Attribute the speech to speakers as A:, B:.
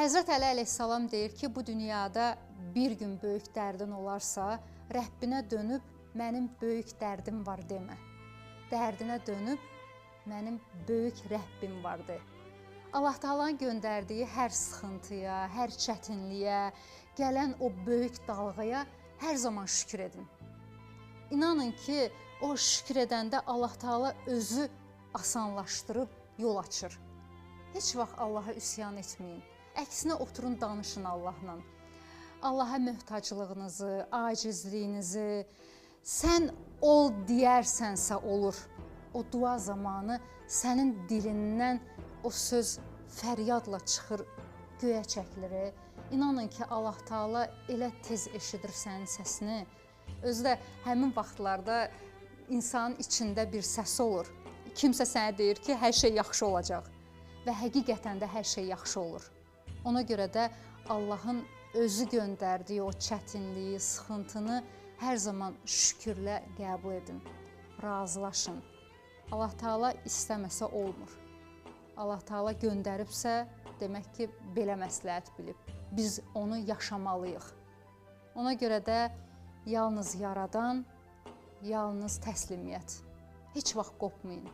A: Həzrət Əli əleyhissalam deyir ki, bu dünyada bir gün böyük dərdin olarsa, Rəbbinə dönüb mənim böyük dərdim var demə. Dərdinə dönüb mənim böyük Rəbbim var de. Allah Taala'nın göndərdiyi hər sıxıntıya, hər çətinliyə, gələn o böyük dalğaya hər zaman şükür edin. İnanın ki, o şükür edəndə Allah Taala özü asanlaşdırıb yol açır. Heç vaxt Allaha üsyan etməyin. Əksinə oturun, danışın Allahla. Allaha möhtaclığınızı, acizliyinizi, sən ol deyərsənsə olur. O dua zamanı sənin dilindən o söz fəryadla çıxır, göyə çəkilir. İnanın ki, Allah Taala elə tez eşidir sənin səsini. Özü də həmin vaxtlarda insanın içində bir səs olur. Kimsə sənə deyir ki, hər şey yaxşı olacaq və həqiqətən də hər şey yaxşı olur. Ona görə də Allahın özü göndərdiyi o çətinliyi, sıxıntını hər zaman şükürlə qəbul edin, razılaşın. Allah Taala istəməsə olmur. Allah Taala göndəribsə, demək ki, belə məsləhət bilib. Biz onu yaşamalıyıq. Ona görə də yalnız yaradan, yalnız təslimiyyət. Heç vaxt qopmayın.